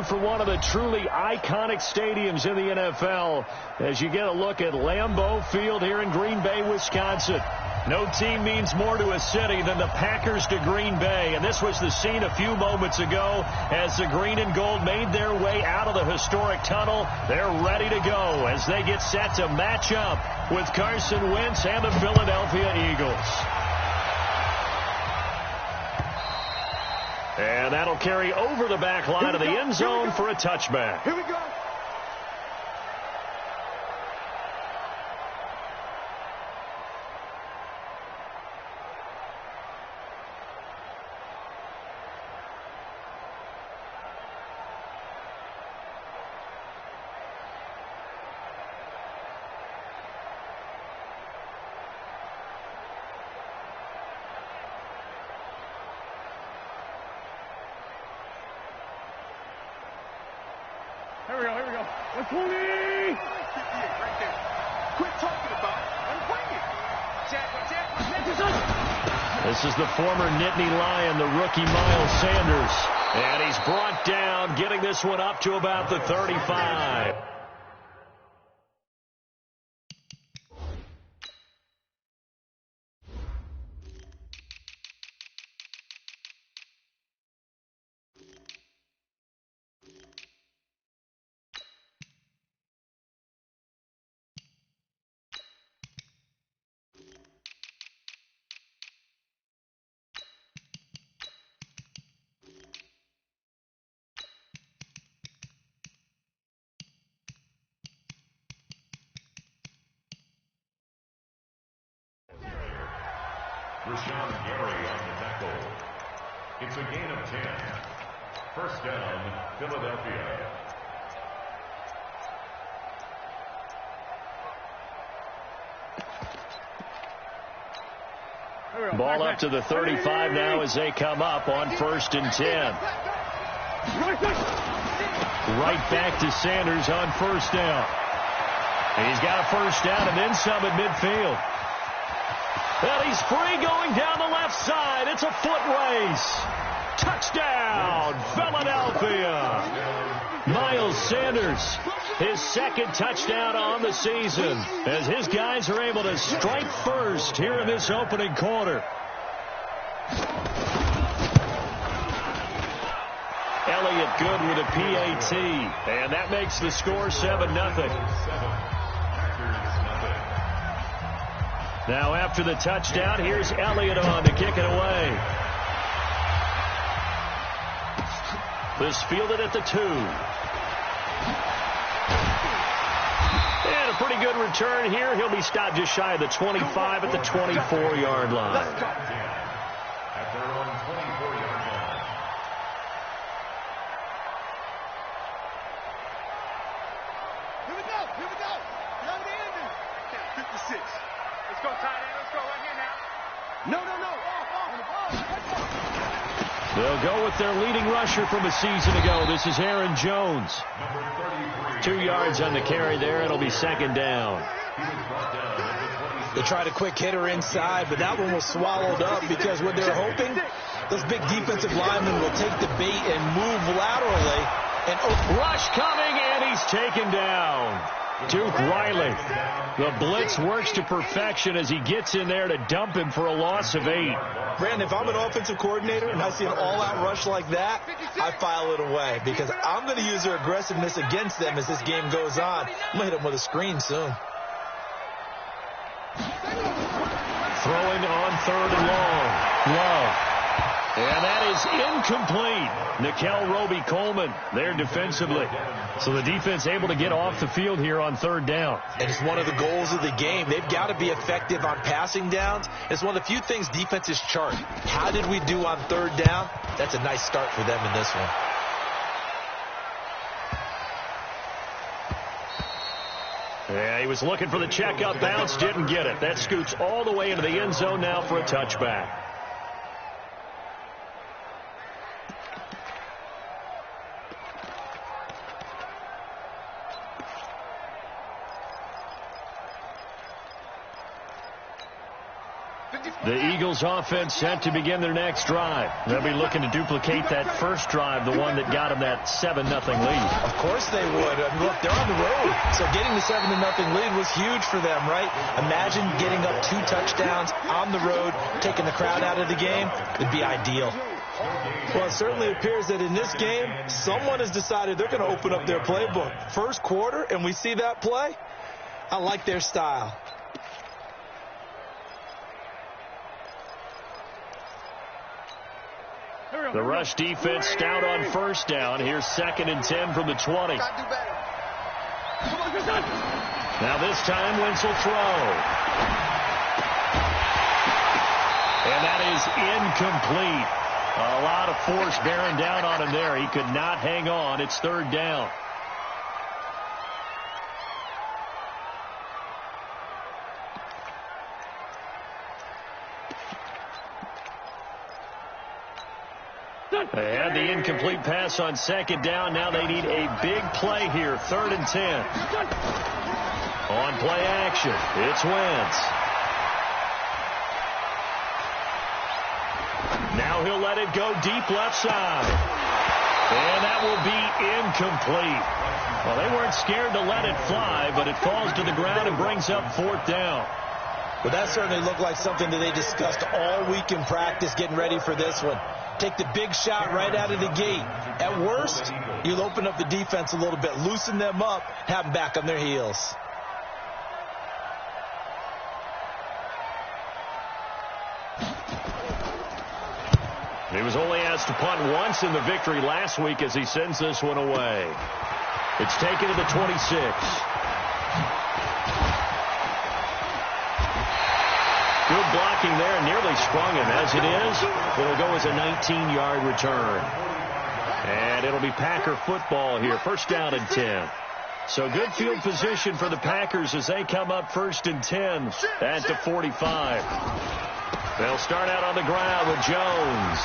for one of the truly iconic stadiums in the NFL as you get a look at Lambeau Field here in Green Bay, Wisconsin. No team means more to a city than the Packers to Green Bay, and this was the scene a few moments ago as the green and gold made their way out of the historic tunnel. They're ready to go as they get set to match up with Carson Wentz and the Philadelphia Eagles. And that'll carry over the back line of the end zone for a touchback. Here we go. Here we go, here we go. 120! Right there. Quit talking about it. I'm bringing it. This is the former Nittany Lion, the rookie Miles Sanders. And he's brought down, getting this one up to about the 35. Rashawn Gary on the tackle. It's a gain of 10. First down, Philadelphia. Ball up to the 35 now as they come up on 1st and 10. Right back to Sanders on 1st down. He's got a 1st down and then some at midfield. Well, he's free going down the left side. It's a foot race. Touchdown, Philadelphia. Miles Sanders, his 2nd touchdown on the season as his guys are able to strike first here in this opening quarter. Elliott good with a PAT, and that makes the score 7-0. Now after the touchdown, here's Elliott on to kick it away. This fielded at the 2. And a pretty good return here. He'll be stopped just shy of the 25 at the 24-yard line. At their own 24-yard line. Here we go, here we go. Young Andy. 56. Let's go, tight end. Let's go right here now. No. They'll go with their leading rusher from a season ago. This is Aaron Jones. 2 yards on the carry there. It'll be 2nd down. They tried a quick hitter inside, but that one was swallowed up because what they're hoping, those big defensive linemen will take the bait and move laterally. And rush coming, and he's taken down. Duke Riley. The blitz works to perfection as he gets in there to dump him for a loss of 8. Brandon, if I'm an offensive coordinator and I see an all-out rush like that, I file it away because I'm going to use their aggressiveness against them as this game goes on. I'm going to hit them with a screen soon. Throwing on 3rd and long. Love. And that is incomplete. Nickel Roby-Coleman there defensively. So the defense able to get off the field here on 3rd down. And it's one of the goals of the game. They've got to be effective on passing downs. It's one of the few things defenses chart. How did we do on 3rd down? That's a nice start for them in this one. Yeah, he was looking for the check-up bounce, didn't get it. That scoots all the way into the end zone now for a touchback. The Eagles offense set to begin their next drive. They'll be looking to duplicate that first drive, the one that got them that 7-0 lead. Of course they would. I mean, look, they're on the road, so getting the 7-0 lead was huge for them, right? Imagine getting up 2 touchdowns on the road, taking the crowd out of the game. It'd be ideal. Well, it certainly appears that in this game, someone has decided they're going to open up their playbook. First quarter, and we see that play. I like their style. The rush defense stout on first down. Here's 2nd and 10 from the 20. Now this time, Wentz will throw. And that is incomplete. A lot of force bearing down on him there. He could not hang on. It's 3rd down. They had the incomplete pass on 2nd down. Now they need a big play here. 3rd and 10. On play action, it's Wentz. Now he'll let it go deep left side. And that will be incomplete. Well, they weren't scared to let it fly, but it falls to the ground and brings up 4th down. Well, that certainly looked like something that they discussed all week in practice, getting ready for this one. Take the big shot right out of the gate. At worst, you'll open up the defense a little bit, loosen them up, have them back on their heels. He was only asked to punt once in the victory last week as he sends this one away. It's taken to the 26. Good blocking there, nearly sprung him. As it is, it'll go as a 19-yard return. And it'll be Packer football here, 1st down and 10. So good field position for the Packers as they come up 1st and 10 at the 45. They'll start out on the ground with Jones.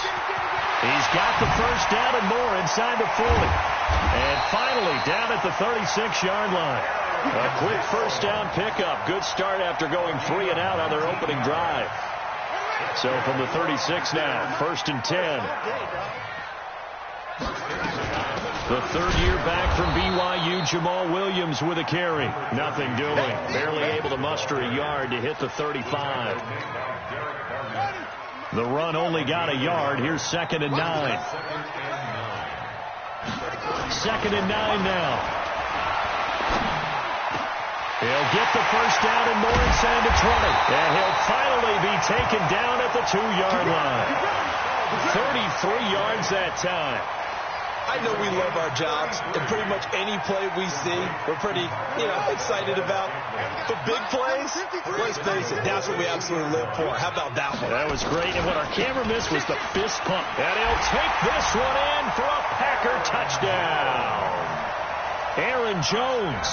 He's got the 1st down and more inside the 40. And finally down at the 36-yard line. A quick 1st down pickup. Good start after going 3 and out on their opening drive. So from the 36 now, 1st and 10. The 3rd year back from BYU, Jamal Williams with a carry. Nothing doing. Barely able to muster a yard to hit the 35. The run only got a yard. Here's 2nd and 9. 2nd and 9 now. He'll get the 1st down and more inside the 20. And he'll finally be taken down at the 2-yard line. 33 yards that time. I know we love our jobs, and pretty much any play we see, we're pretty, excited about. But big plays, let's face it, that's what we absolutely live for. How about that one? That was great, and what our camera missed was the fist pump. And he'll take this one in for a Packer touchdown. Aaron Jones,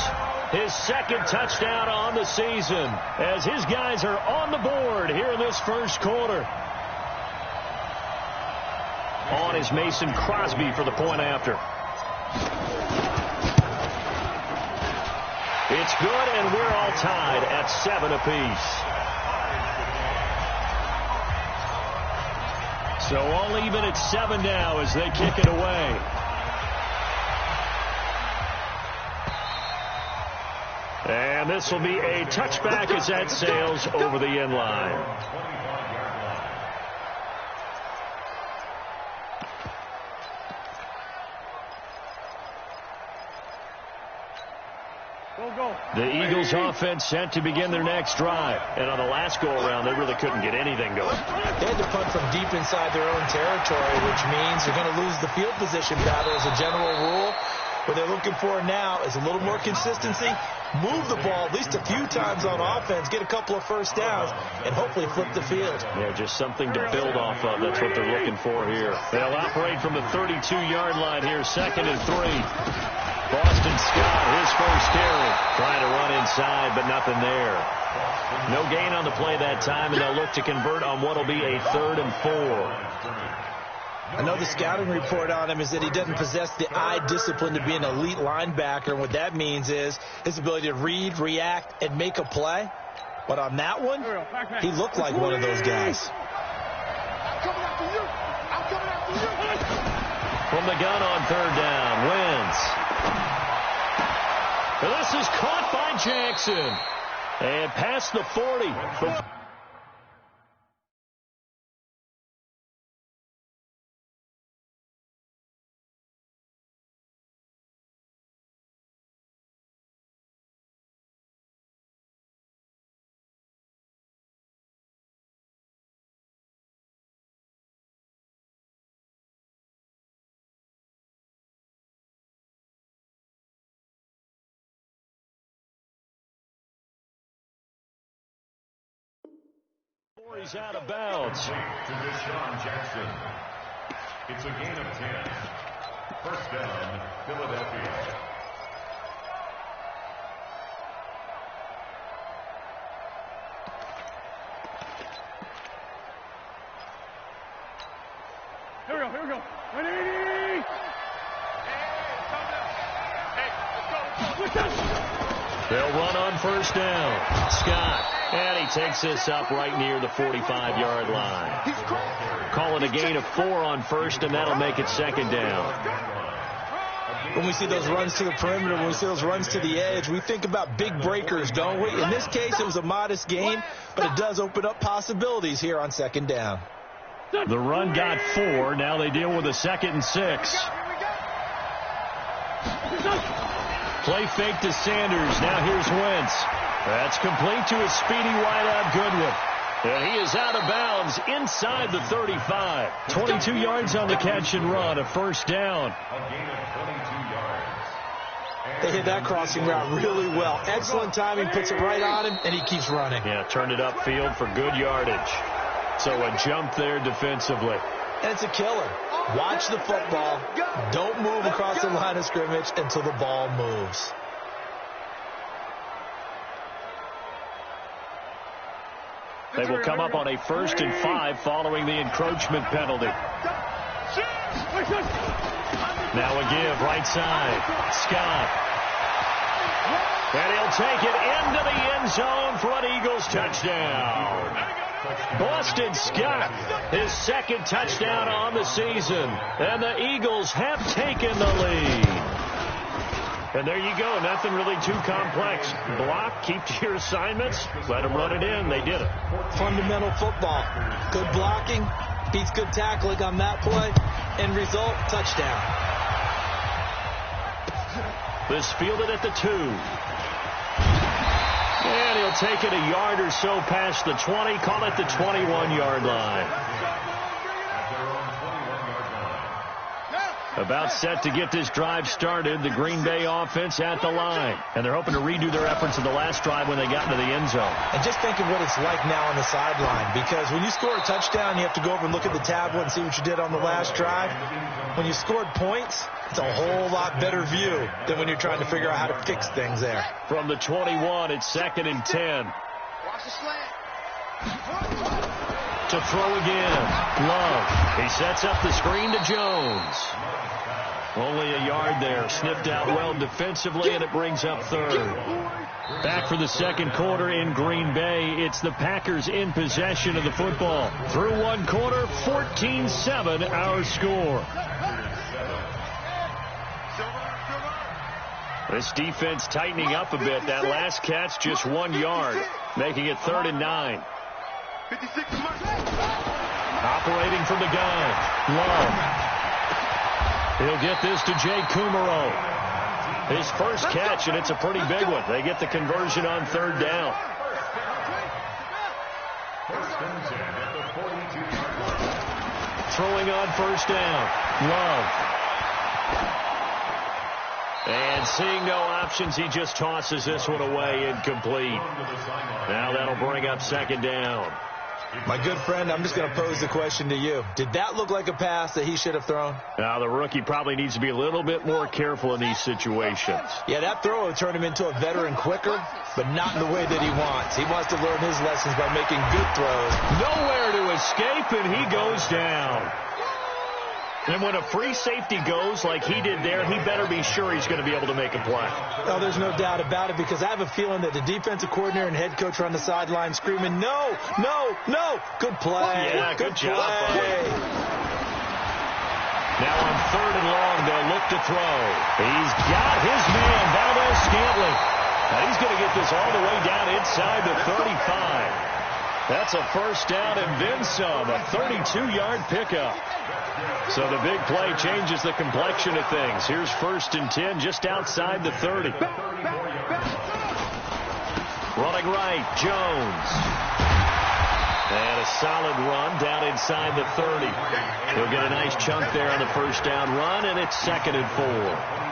his 2nd touchdown on the season, as his guys are on the board here in this 1st quarter. On is Mason Crosby for the point after. It's good, and we're all tied at 7 apiece. So all even at 7 now as they kick it away. And this will be a touchback as that sails over the end line. The Eagles offense set to begin their next drive. And on the last go-around, they really couldn't get anything going. They had to punt from deep inside their own territory, which means they're going to lose the field position battle as a general rule. What they're looking for now is a little more consistency, move the ball at least a few times on offense, get a couple of 1st downs, and hopefully flip the field. Yeah, just something to build off of. That's what they're looking for here. They'll operate from the 32-yard line here, 2nd and 3. Boston Scott, his 1st carry. Trying to run inside, but nothing there. No gain on the play that time, and they'll look to convert on what will be a 3rd and 4. I know the scouting report on him is that he doesn't possess the eye discipline to be an elite linebacker, and what that means is his ability to read, react, and make a play. But on that one, he looked like one of those guys. I'm coming after you. I'm coming after you. From the gun on third down, Wentz. This is caught by Jackson. And past the 40. He's out of bounds. To Deshaun Jackson. It's a gain of 10. First down, Philadelphia. Here we go. 180. Hey, let's go. They'll run on first down. Scott. And he takes this up right near the 45-yard line. Call it a gain of 4 on first, and that'll make it second down. When we see those runs to the perimeter, when we see those runs to the edge, we think about big breakers, don't we? In this case, it was a modest gain, but it does open up possibilities here on second down. The run got 4. Now they deal with a 2nd and 6. Play fake to Sanders. Now here's Wentz. That's complete to his speedy wideout Goodwin. And he is out of bounds inside the 35. 22 yards on the catch and run, a first down. A gain of 22 yards. They hit that crossing route really well. Excellent timing, puts it right on him, and he keeps running. Yeah, turned it upfield for good yardage. So a jump there defensively. And it's a killer. Watch the football. Don't move across the line of scrimmage until the ball moves. They will come up on a 1st and 5 following the encroachment penalty. Now a give, right side. Scott. And he'll take it into the end zone for an Eagles touchdown. Boston Scott, his 2nd touchdown on the season. And the Eagles have taken the lead. And there you go. Nothing really too complex. Block, keep to your assignments, let them run it in. They did it. Fundamental football. Good blocking, beats good tackling on that play. End result, touchdown. This fielded at the 2. And he'll take it a yard or so past the 20. Call it the 21-yard line. About set to get this drive started, the Green Bay offense at the line. And they're hoping to redo their efforts in the last drive when they got into the end zone. And just think of what it's like now on the sideline, because when you score a touchdown, you have to go over and look at the tablet and see what you did on the last drive. When you scored points, it's a whole lot better view than when you're trying to figure out how to fix things there. From the 21, it's 2nd and 10. Watch the slant. To throw again. Love. He sets up the screen to Jones. Only a yard there. Snipped out well defensively, and it brings up 3rd. Back for the 2nd quarter in Green Bay. It's the Packers in possession of the football. Through 1 quarter, 14-7 our score. This defense tightening up a bit. That last catch just 1 yard, making it 3rd and 9. 56. Operating from the gun. Love. He'll get this to Jay Kumaro. His first catch, and it's a pretty big one. They get the conversion on 3rd down. Throwing on 1st down. Love. And seeing no options, he just tosses this one away, incomplete. Now that'll bring up 2nd down. My good friend, I'm just going to pose the question to you. Did that look like a pass that he should have thrown? Now, the rookie probably needs to be a little bit more careful in these situations. Yeah, that throw will turn him into a veteran quicker, but not in the way that he wants. He wants to learn his lessons by making good throws. Nowhere to escape, and he goes down. And when a free safety goes like he did there, he better be sure he's going to be able to make a play. Oh, there's no doubt about it, because I have a feeling that the defensive coordinator and head coach are on the sideline screaming, no, no, no. Good play. Yeah, good job. Play. Now on 3rd and long, they'll look to throw. He's got his man, Valdes-Scantling. Now he's going to get this all the way down inside the 35. That's a first down and then some, a 32-yard pickup. So the big play changes the complexion of things. Here's 1st and 10 just outside the 30. Running right, Jones. And a solid run down inside the 30. He'll get a nice chunk there on the first down run, and it's 2nd and 4.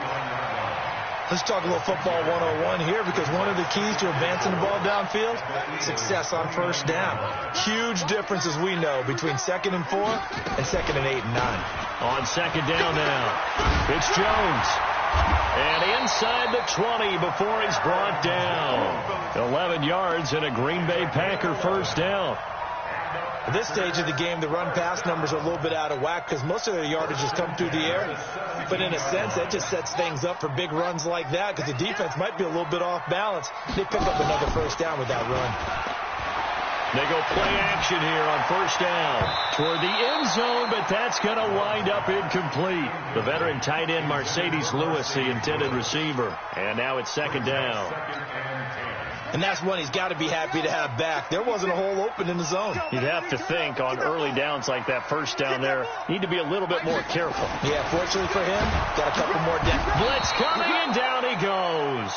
Let's talk a little football 101 here, because one of the keys to advancing the ball downfield, success on first down. Huge difference, as we know, between 2nd and 4 and 2nd and 8 and 9. On 2nd down now, it's Jones. And inside the 20 before he's brought down. 11 yards and a Green Bay Packer first down. At this stage of the game, the run-pass numbers are a little bit out of whack because most of their yardage has come through the air. But in a sense, that just sets things up for big runs like that, because the defense might be a little bit off balance. They pick up another first down with that run. They go play action here on first down toward the end zone, but that's going to wind up incomplete. The veteran tight end Mercedes Lewis, the intended receiver. And now it's 2nd down. And that's one he's got to be happy to have back. There wasn't a hole open in the zone. You'd have to think on early downs like that first down there, need to be a little bit more careful. Yeah, fortunately for him, got a couple more down. Blitz coming, and down he goes.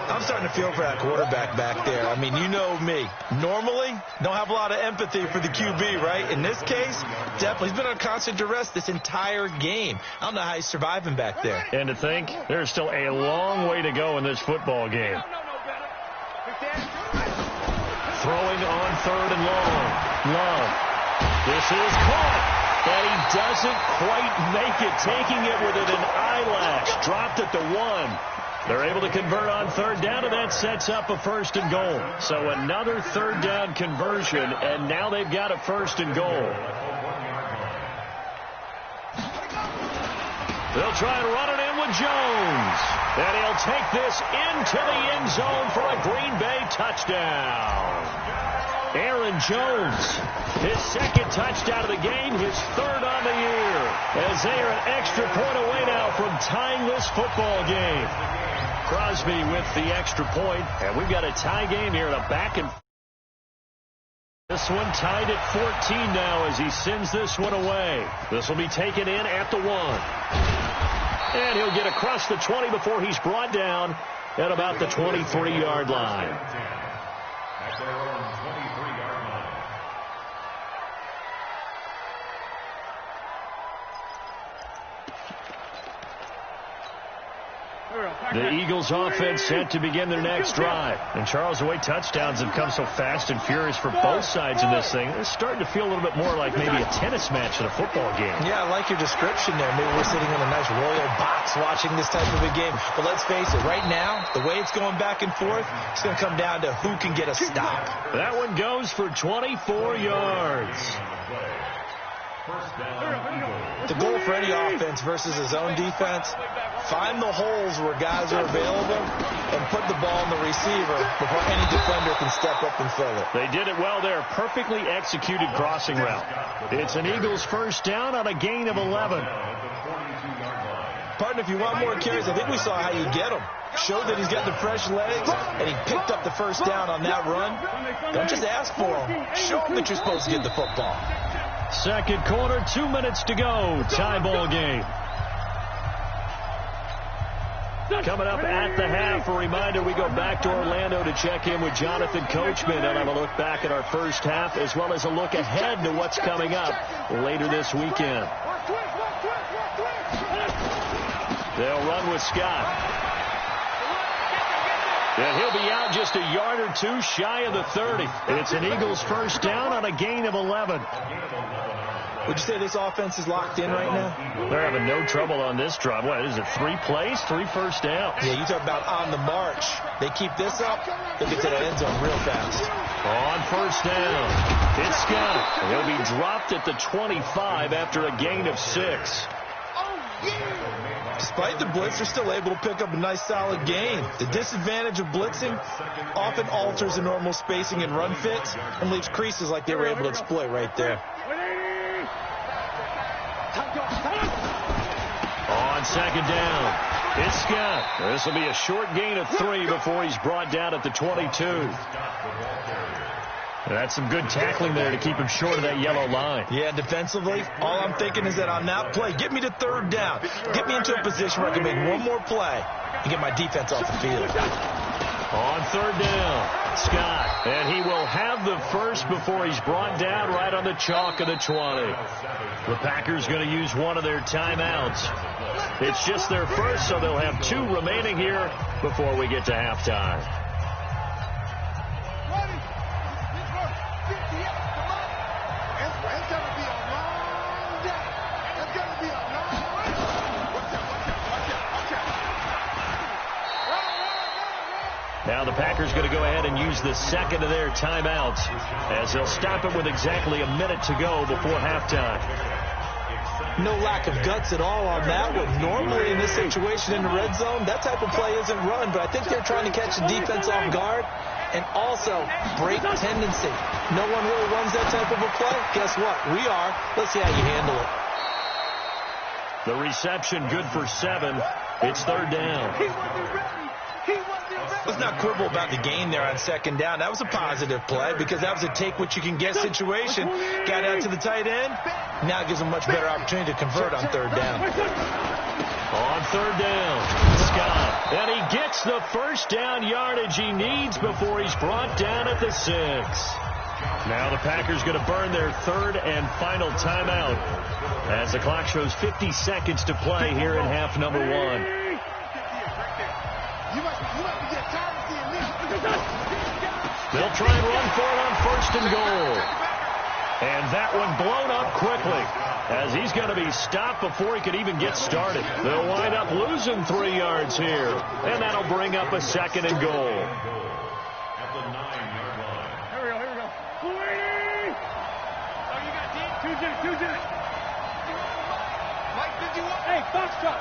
I'm starting to feel for that quarterback back there. I mean, you know me. Normally, don't have a lot of empathy for the QB, right? In this case, definitely. He's been on constant duress this entire game. I don't know how he's surviving back there. And to think, there's still a long way to go in this football game. Throwing on 3rd and long. Love. This is caught. And he doesn't quite make it. Taking it within an eyelash. Dropped at the 1. They're able to convert on 3rd down, and that sets up a 1st and goal. So another 3rd down conversion, and now they've got a 1st and goal. They'll try and run it in with Jones. And he'll take this into the end zone for a Green Bay touchdown. Aaron Jones, his 2nd touchdown of the game, his 3rd on the year. As they are an extra point away now from tying this football game. Crosby with the extra point, and we've got a tie game here and a back and this one tied at 14 now as he sends this one away. This will be taken in at the 1. And he'll get across the 20 before he's brought down at about the 23-yard line. At their own 23-yard line. The Eagles offense set to begin their next drive. And Charles, the way touchdowns have come so fast and furious for both sides in this thing, it's starting to feel a little bit more like maybe a tennis match than a football game. Yeah, I like your description there. Maybe we're sitting in a nice royal box watching this type of a game. But let's face it, right now, the way it's going back and forth, it's going to come down to who can get a stop. That one goes for 24 yards. The goal for any offense versus his own defense, find the holes where guys are available and put the ball in the receiver before any defender can step up and fill it. They did it well there. Perfectly executed crossing route. It's an Eagles first down on a gain of 11. Partner, if you want more carries, I think we saw how you get them. Showed that he's got the fresh legs, and he picked up the first down on that run. Don't just ask for them. Show them that you're supposed to get the football. Second quarter, 2 minutes to go. Tie ball game. Coming up at the half, a reminder, we go back to Orlando to check in with Jonathan Coachman and have a look back at our first half as well as a look ahead to what's coming up later this weekend. They'll run with Scott. And he'll be out just a yard or two shy of the 30. It's an Eagles first down on a gain of 11. Would you say this offense is locked in right now? They're having no trouble on this drive. What is it, 3 plays, 3 first downs? Yeah, you talk about on the march. They keep this up, they'll get to that end zone real fast. On first down, it's Scott. He'll be dropped at the 25 after a gain of 6. Despite the blitz, they're still able to pick up a nice, solid gain. The disadvantage of blitzing often alters the normal spacing and run fits and leaves creases like they were able to exploit right there. On second down, it's Scott. This will be a short gain of 3 before he's brought down at the 22. That's some good tackling there to keep him short of that yellow line. Yeah, defensively, all I'm thinking is that on that play, get me to third down. Get me into a position where I can make one more play and get my defense off the field. On third down, Scott. And he will have the first before he's brought down right on the chalk of the 20. The Packers going to use one of their timeouts. It's just their first, so they'll have 2 remaining here before we get to halftime. Now the Packers going to go ahead and use the second of their timeouts as they'll stop it with exactly a minute to go before halftime. No lack of guts at all on that one. Normally in this situation in the red zone, that type of play isn't run, but I think they're trying to catch the defense off guard and also break tendency. No one really runs that type of a play. Guess what? We are. Let's see how you handle it. The reception good for 7. It's third down. Let's not quibble about the gain there on second down. That was a positive play because that was a take-what-you-can-get situation. Got out to the tight end. Now it gives them a much better opportunity to convert on third down. On third down, Scott. And he gets the first down yardage he needs before he's brought down at the 6. Now the Packers going to burn their third and final timeout as the clock shows 50 seconds to play here in half number 1. They'll try and run for it on first and goal. And that one blown up quickly as he's going to be stopped before he could even get started. They'll wind up losing 3 yards here. And that'll bring up a second and goal. At the 9-yard line. Here we go. Oh, you got deep? Two's in it. Mike 51. Hey, Foxtrot.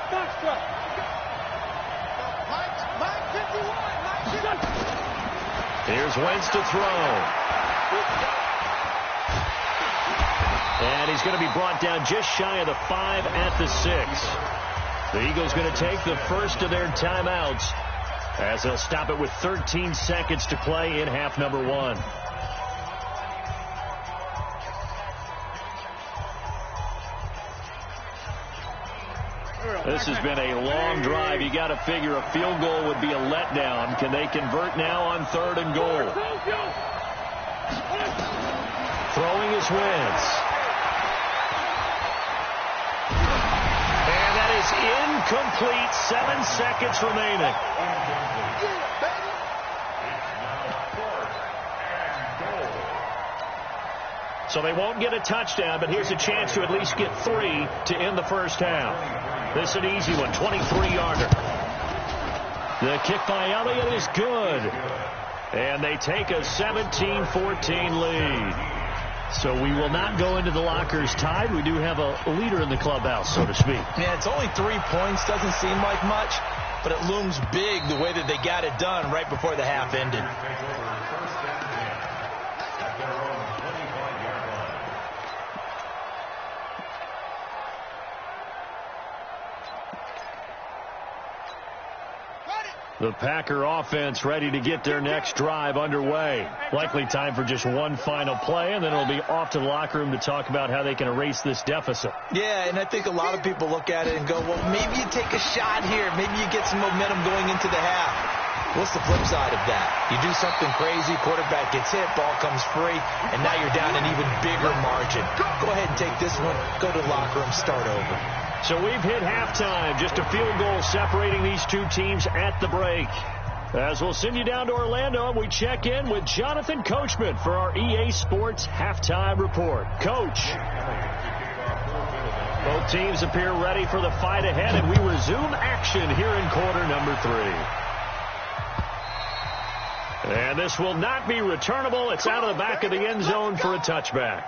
Mike 51. Here's Wentz to throw. And he's going to be brought down just shy of the 5 at the 6. The Eagles going to take the first of their timeouts as they'll stop it with 13 seconds to play in half number 1. This has been a long drive. You got to figure a field goal would be a letdown. Can they convert now on third and goal? Throwing is Wentz. And that is incomplete. 7 seconds remaining. So they won't get a touchdown, but here's a chance to at least get 3 to end the first half. This is an easy one, 23-yarder. The kick by Elliott is good. And they take a 17-14 lead. So we will not go into the lockers tied. We do have a leader in the clubhouse, so to speak. Yeah, it's only 3 points. Doesn't seem like much, but it looms big the way that they got it done right before the half ended. The Packer offense ready to get their next drive underway. Likely time for just one final play, and then it'll be off to the locker room to talk about how they can erase this deficit. Yeah, and I think a lot of people look at it and go, well, maybe you take a shot here. Maybe you get some momentum going into the half. What's the flip side of that? You do something crazy, quarterback gets hit, ball comes free, and now you're down an even bigger margin. Go ahead and take this one, go to the locker room, start over. So we've hit halftime, just a field goal separating these two teams at the break. As we'll send you down to Orlando, and we check in with Jonathan Coachman for our EA Sports Halftime Report. Coach. Both teams appear ready for the fight ahead, and we resume action here in quarter number 3. And this will not be returnable. It's out of the back of the end zone for a touchback.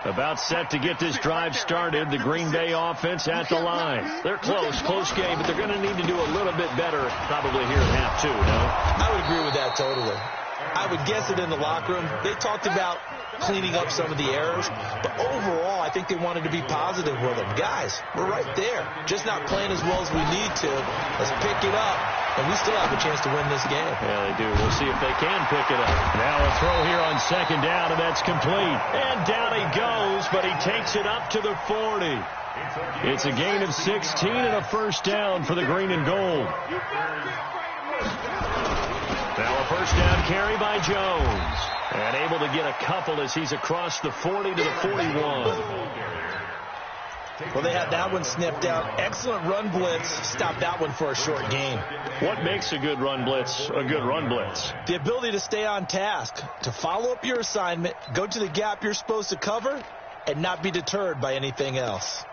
About set to get this drive started, the Green Bay offense at the line. They're close game, but they're going to need to do a little bit better probably here in half 2, no? I would agree with that totally. I would guess it in the locker room. They talked about cleaning up some of the errors, but overall, I think they wanted to be positive with them. Guys, we're right there. Just not playing as well as we need to. Let's pick it up, and we still have a chance to win this game. Yeah, they do. We'll see if they can pick it up. Now a throw here on second down, and that's complete. And down he goes, but he takes it up to the 40. It's a gain of 16 and a first down for the green and gold. Now a first down carry by Jones. And able to get a couple as he's across the 40 to the 41. Well, they had that one snipped out. Excellent run blitz. Stopped that one for a short gain. What makes a good run blitz a good run blitz? The ability to stay on task, to follow up your assignment, go to the gap you're supposed to cover, and not be deterred by anything else.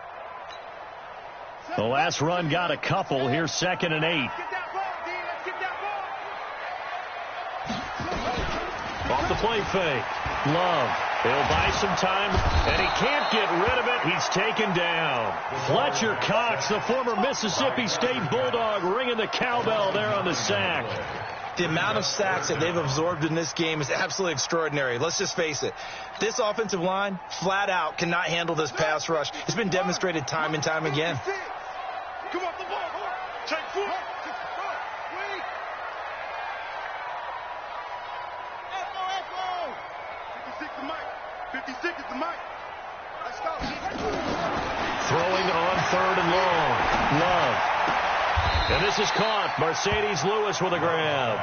The last run got a couple. Here's 2nd and 8. Off the play fake. Love. He'll buy some time, and he can't get rid of it. He's taken down. Fletcher Cox, the former Mississippi State Bulldog, ringing the cowbell there on the sack. The amount of sacks that they've absorbed in this game is absolutely extraordinary. Let's just face it. This offensive line, flat out, cannot handle this pass rush. It's been demonstrated time and time again. Come on, the ball. Take 4. 56 is the mic. Let's go. Throwing on 3rd and long. Love. And this is caught. Mercedes Lewis with a grab.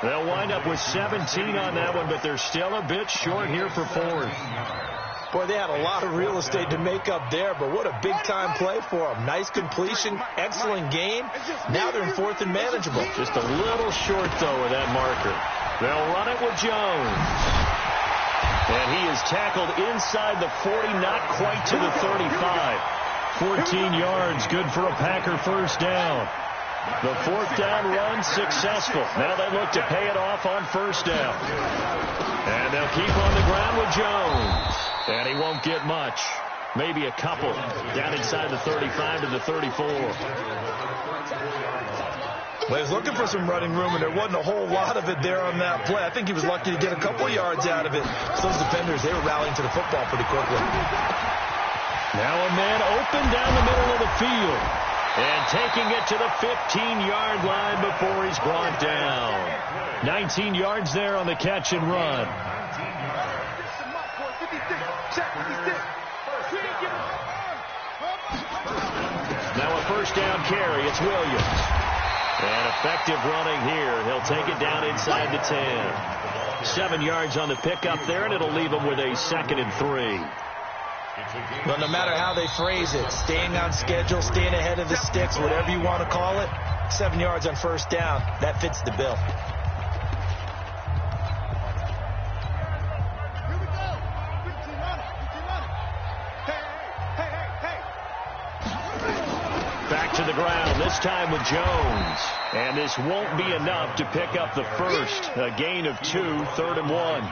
They'll wind up with 17 on that one, but they're still a bit short here for 4th. Boy, they had a lot of real estate to make up there, but what a big-time play for them. Nice completion, excellent game. Now they're in 4th and manageable. Just a little short, though, with that marker. They'll run it with Jones. And he is tackled inside the 40, not quite to the 35. 14 yards, good for a Packer first down. The 4th down run successful. Now they look to pay it off on first down. And they'll keep on the ground with Jones. And he won't get much. Maybe a couple down inside the 35 to the 34. Well, he was looking for some running room, and there wasn't a whole lot of it there on that play. I think he was lucky to get a couple yards out of it. So those defenders, they were rallying to the football pretty quickly. Now a man open down the middle of the field. And taking it to the 15-yard line before he's brought down. 19 yards there on the catch and run. Now a first down carry. It's Williams. And effective running here. He'll take it down inside the 10. 7 yards on the pickup there, and it'll leave him with a 2nd and 3. Well, no matter how they phrase it, staying on schedule, staying ahead of the sticks, whatever you want to call it, 7 yards on first down, that fits the bill. Back to the ground, this time with Jones. And this won't be enough to pick up the first. A gain of 2, 3rd and 1.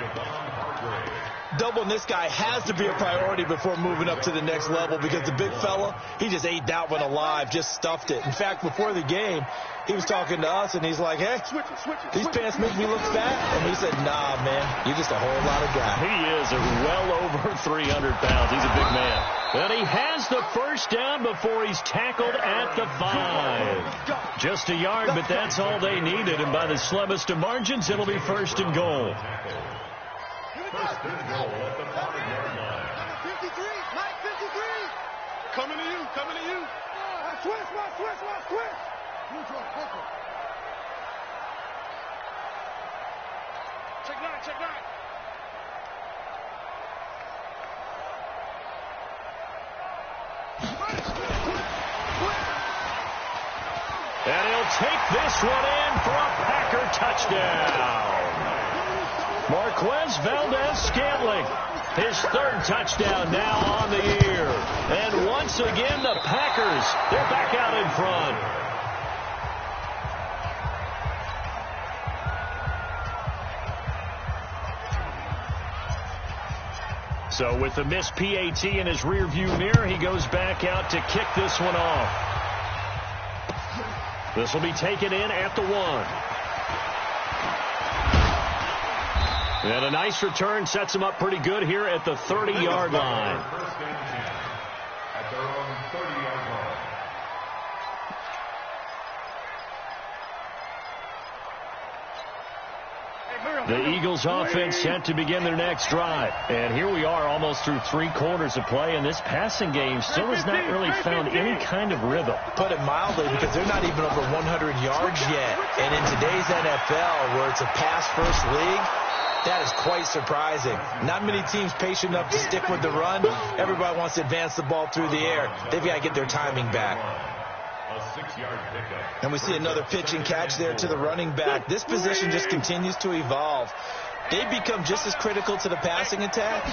Doubling this guy has to be a priority before moving up to the next level, because the big fella, he just ate that one alive, just stuffed it. In fact, before the game, he was talking to us, and he's like, hey, these pants make me look fat? And we said, nah, man, you're just a whole lot of guy. He is well over 300 pounds. He's a big man. And he has the first down before he's tackled at the 5. Just a yard, but that's all they needed. And by the slimmest of margins, it'll be 1st and goal. First and goal at the 5-yard line. 53, Mike 53. Coming to you, coming to you. Switch. Check nine. And he'll take this one in for a Packer touchdown. Marquez Valdez-Scantling, his third touchdown now on the year. And once again, the Packers, they're back out in front. So with the missed PAT in his rearview mirror, he goes back out to kick this one off. This will be taken in at the 1. And a nice return sets him up pretty good here at the 30-yard line. First and 10 at their own 30-yard line. The Eagles offense set to begin their next drive. And here we are almost through 3 quarters of play, and this passing game still has not really found any kind of rhythm. Put it mildly, because they're not even over 100 yards yet. And in today's NFL, where it's a pass-first league, that is quite surprising. Not many teams patient enough to stick with the run. Everybody wants to advance the ball through the air. They've got to get their timing back. A 6-yard pickup. And we see another pitch and catch there to the running back. This position just continues to evolve. They become just as critical to the passing attack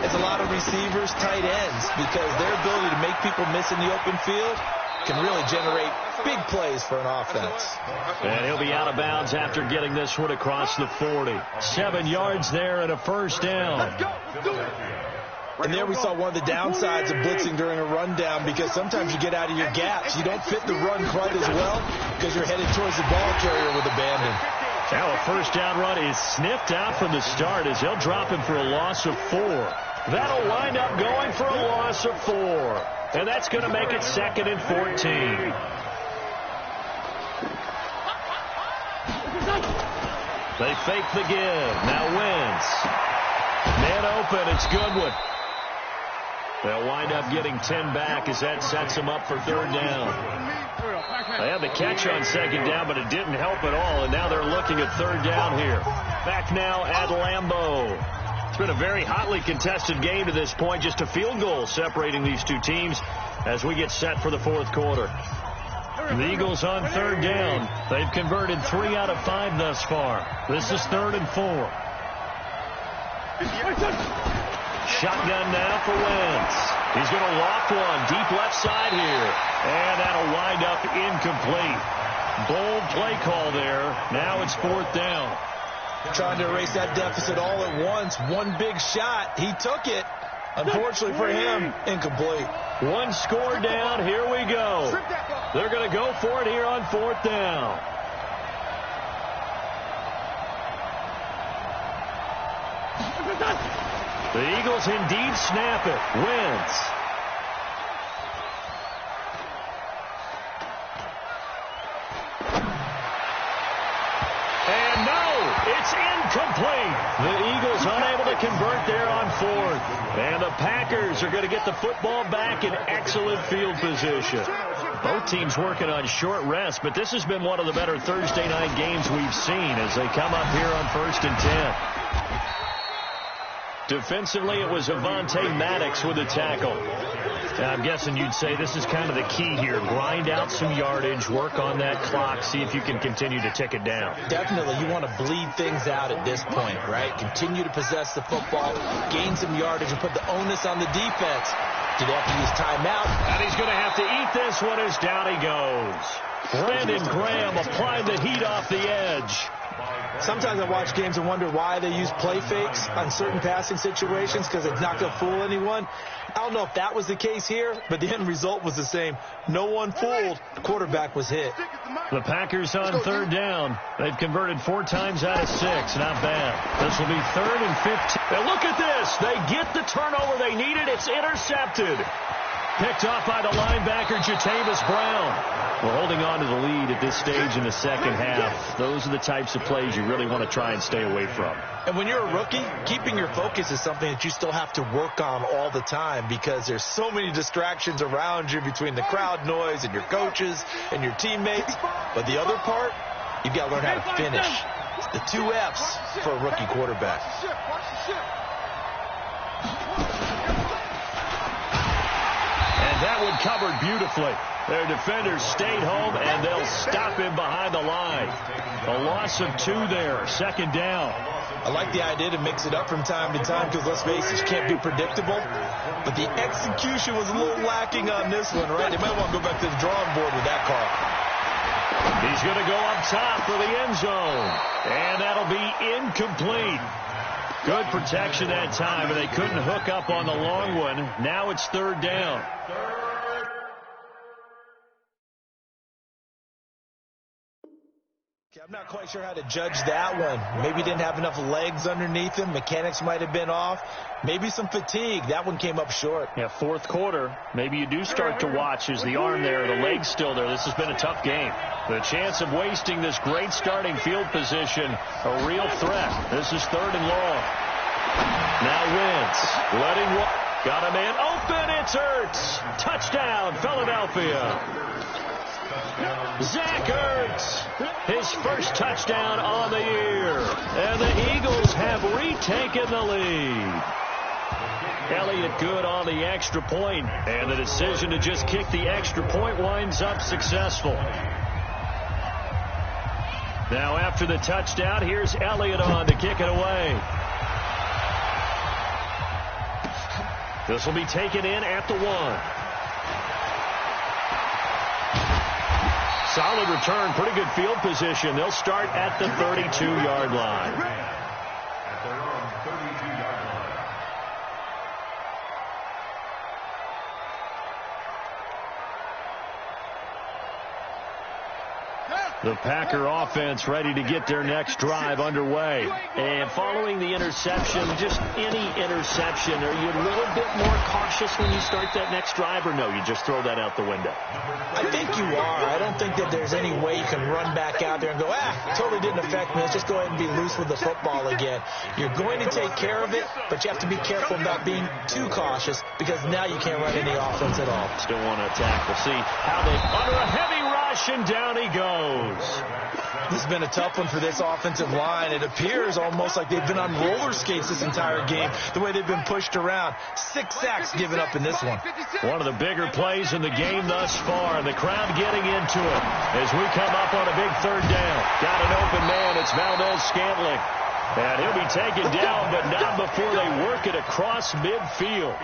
as a lot of receivers, tight ends, because their ability to make people miss in the open field can really generate big plays for an offense. And he'll be out of bounds after getting this one across the 40. 7 yards there and a first down. And there we saw one of the downsides of blitzing during a rundown, because sometimes you get out of your gaps. You don't fit the run quite as well because you're headed towards the ball carrier with abandon. Now a first down run is sniffed out from the start as they'll drop him for a loss of 4. That'll wind up going for a loss of 4. And that's going to make it 2nd and 14. They fake the give. Now Wentz. Man open. It's Goodwin. They'll wind up getting 10 back as that sets them up for 3rd down. They had the catch on 2nd down, but it didn't help at all. And now they're looking at 3rd down here. Back now at Lambeau. It's been a very hotly contested game to this point. Just a field goal separating these two teams as we get set for the 4th quarter. The Eagles on 3rd down. They've converted 3 out of 5 thus far. This is 3rd and 4. Shotgun now for Wentz. He's going to loft one deep left side here. And that'll wind up incomplete. Bold play call there. Now it's 4th down. Trying to erase that deficit all at once. One big shot. He took it. Unfortunately for him, incomplete. 1 score down. Here we go. They're going to go for it here on 4th down. The Eagles indeed snap it. Wentz. And no, it's incomplete. The Eagles unable to convert there on 4th. And the Packers are going to get the football back in excellent field position. Both teams working on short rest, but this has been one of the better Thursday night games we've seen as they come up here on 1st and 10. Defensively, it was Avonte Maddox with a tackle. And I'm guessing you'd say this is kind of the key here. Grind out some yardage, work on that clock, see if you can continue to tick it down. Definitely. You want to bleed things out at this point, right? Continue to possess the football, gain some yardage, and put the onus on the defense. Do they have to use timeout? And he's going to have to eat this one as down he goes. Brandon Graham applying the heat off the edge. Sometimes I watch games and wonder why they use play fakes on certain passing situations, because it's not going to fool anyone. I don't know if that was the case here, but the end result was the same. No one fooled. The quarterback was hit. The Packers on 3rd down. They've converted 4 times out of 6. Not bad. This will be 3rd and 15. Now look at this. They get the turnover they needed. It's intercepted. Picked off by the linebacker, Jatavis Brown. We're holding on to the lead at this stage in the 2nd half. Those are the types of plays you really want to try and stay away from. And when you're a rookie, keeping your focus is something that you still have to work on all the time, because there's so many distractions around you between the crowd noise and your coaches and your teammates. But the other part, you've got to learn how to finish. It's the 2 F's for a rookie quarterback. That one covered beautifully. Their defenders stayed home, and they'll stop him behind the line. A loss of 2 there. 2nd down. I like the idea to mix it up from time to time because, let's face it, you can't be predictable. But the execution was a little lacking on this one, right? They might want to go back to the drawing board with that call. He's going to go up top for the end zone. And that'll be incomplete. Good protection that time, but they couldn't hook up on the long one. Now it's third down. I'm not quite sure how to judge that one. Maybe he didn't have enough legs underneath him. Mechanics might have been off. Maybe some fatigue. That one came up short. Yeah, fourth quarter. Maybe you do start to watch. Is the arm there, the leg's still there? This has been a tough game. The chance of wasting this great starting field position, a real threat. This is third and long. Now Wentz letting one. Got a man open. It's Ertz. Touchdown, Philadelphia. Zach Ertz, his first touchdown on the year. And the Eagles have retaken the lead. Elliott good on the extra point, and the decision to just kick the extra point winds up successful. Now after the touchdown, here's Elliott on to kick it away. This will be taken in at the 1. Solid return, pretty good field position. They'll start at the 32-yard line. At their own 32-yard line. The Packer offense ready to get their next drive underway. And following the interception, just any interception, are you a little bit more cautious when you start that next drive, or no, you just throw that out the window? I think you are. I don't think that there's any way you can run back out there and go, totally didn't affect me. Let's just go ahead and be loose with the football again. You're going to take care of it, but you have to be careful about being too cautious because now you can't run any offense at all. Still want to attack. We'll see how they under a heavy rush, and down he goes. This has been a tough one for this offensive line. It appears almost like they've been on roller skates this entire game, the way they've been pushed around. 6 sacks given up in this one. One of the bigger plays in the game thus far. The crowd getting into it as we come up on a big third down. Got an open man. It's Valdez-Scantling. And he'll be taken down, but not before they work it across midfield.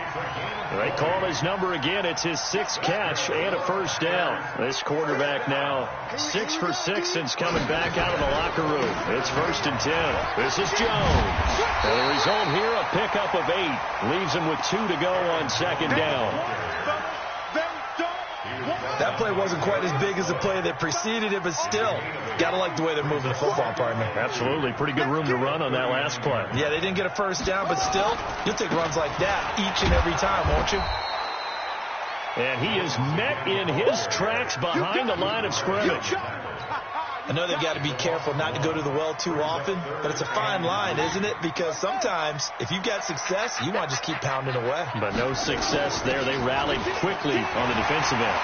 They call his number again. It's his 6th catch and a first down. This quarterback now 6 for 6 since coming back out of the locker room. It's 1st and 10. This is Jones. And the result here, a pickup of 8. Leaves him with 2 to go on 2nd down. That play wasn't quite as big as the play that preceded it, but still, got to like the way they're moving the football, partner. Absolutely. Pretty good room to run on that last play. Yeah, they didn't get a first down, but still, you'll take runs like that each and every time, won't you? And he is met in his tracks behind the line of scrimmage. I know they've got to be careful not to go to the well too often, but it's a fine line, isn't it? Because sometimes, if you've got success, you want to just keep pounding away. But no success there. They rallied quickly on the defensive end.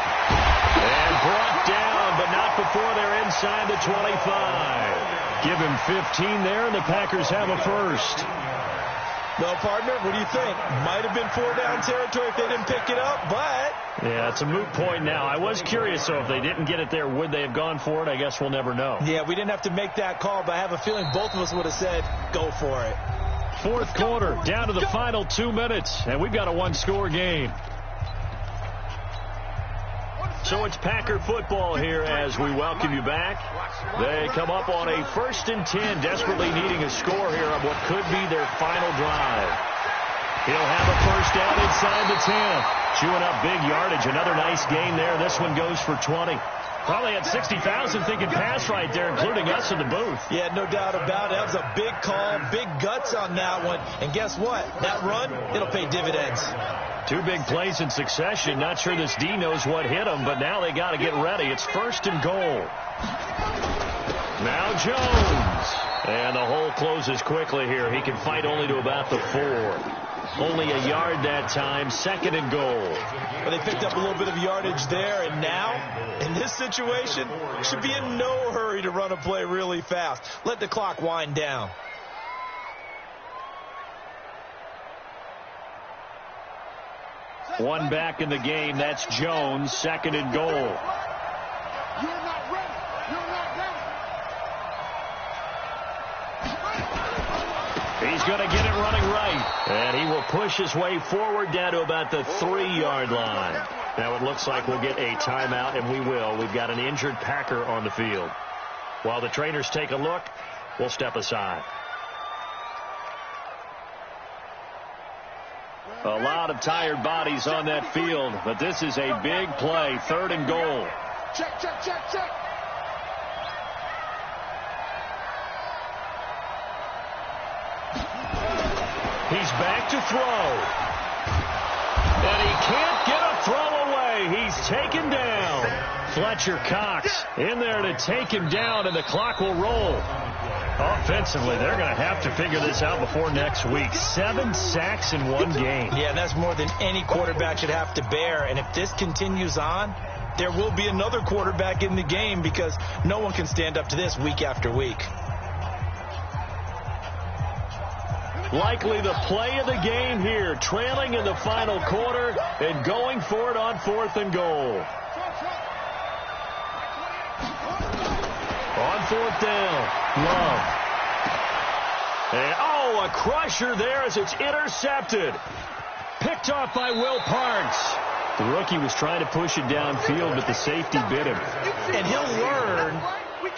And brought down, but not before they're inside the 25. Give him 15 there, and the Packers have a first. Well, partner, what do you think? Might have been 4-down territory if they didn't pick it up, but... Yeah, it's a moot point now. I was curious, though, if they didn't get it there, would they have gone for it? I guess we'll never know. Yeah, we didn't have to make that call, but I have a feeling both of us would have said, go for it. Fourth quarter, down to the final 2 minutes, and we've got a one-score game. So it's Packer football here as we welcome you back. They come up on a 1st and 10, desperately needing a score here on what could be their final drive. He'll have a first down inside the 10. Chewing up big yardage. Another nice gain there. This one goes for 20. Probably had 60,000 thinking pass right there, including us in the booth. Yeah, no doubt about it. That was a big call, big guts on that one. And guess what? That run, it'll pay dividends. 2 big plays in succession. Not sure this D knows what hit him, but now they got to get ready. It's 1st and goal. Now Jones. And the hole closes quickly here. He can fight only to about the 4. Only a yard that time. 2nd and goal. Well, they picked up a little bit of yardage there, and now, in this situation, should be in no hurry to run a play really fast. Let the clock wind down. One back in the game. That's Jones. 2nd and goal. You're not ready. You're not ready. going to get it running right. And he will push his way forward down to about the 3-yard line. Now it looks like we'll get a timeout, and we will. We've got an injured Packer on the field. While the trainers take a look, we'll step aside. A lot of tired bodies on that field, but this is a big play, 3rd and goal. Check, check, check, check. He's back to throw. And he can't get a throw away. He's taken down. Fletcher Cox in there to take him down, and the clock will roll. Offensively, they're going to have to figure this out before next week. 7 sacks in one game. Yeah, and that's more than any quarterback should have to bear. And if this continues on, there will be another quarterback in the game because no one can stand up to this week after week. Likely the play of the game here, trailing in the final quarter and going for it on 4th and goal. On 4th down, Love. And, a crusher there as it's intercepted. Picked off by Will Parks. The rookie was trying to push it downfield, but the safety bit him. And he'll learn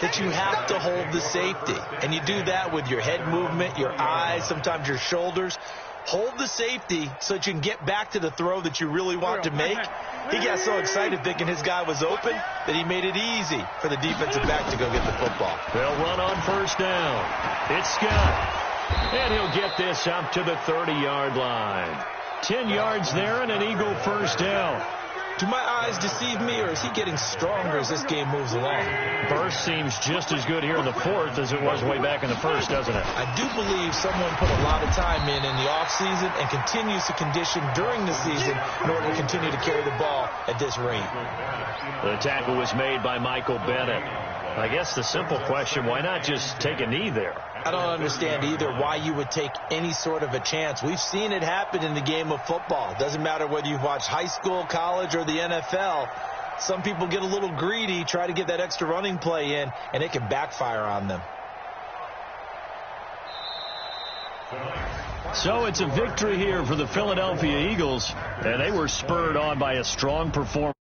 that you have to hold the safety. And you do that with your head movement, your eyes, sometimes your shoulders. Hold the safety so that you can get back to the throw that you really want to make. He got so excited thinking his guy was open that he made it easy for the defensive back to go get the football. They'll run on 1st down. It's Scott. And he'll get this up to the 30-yard line. 10 yards there and an Eagle 1st down. Do my eyes deceive me, or is he getting stronger as this game moves along? Burst seems just as good here in the 4th as it was way back in the 1st, doesn't it? I do believe someone put a lot of time in the offseason and continues to condition during the season in order to continue to carry the ball at this rate. The tackle was made by Michael Bennett. I guess the simple question, why not just take a knee there? I don't understand either why you would take any sort of a chance. We've seen it happen in the game of football. It doesn't matter whether you've watched high school, college, or the NFL. Some people get a little greedy, try to get that extra running play in, and it can backfire on them. So it's a victory here for the Philadelphia Eagles, and they were spurred on by a strong performance.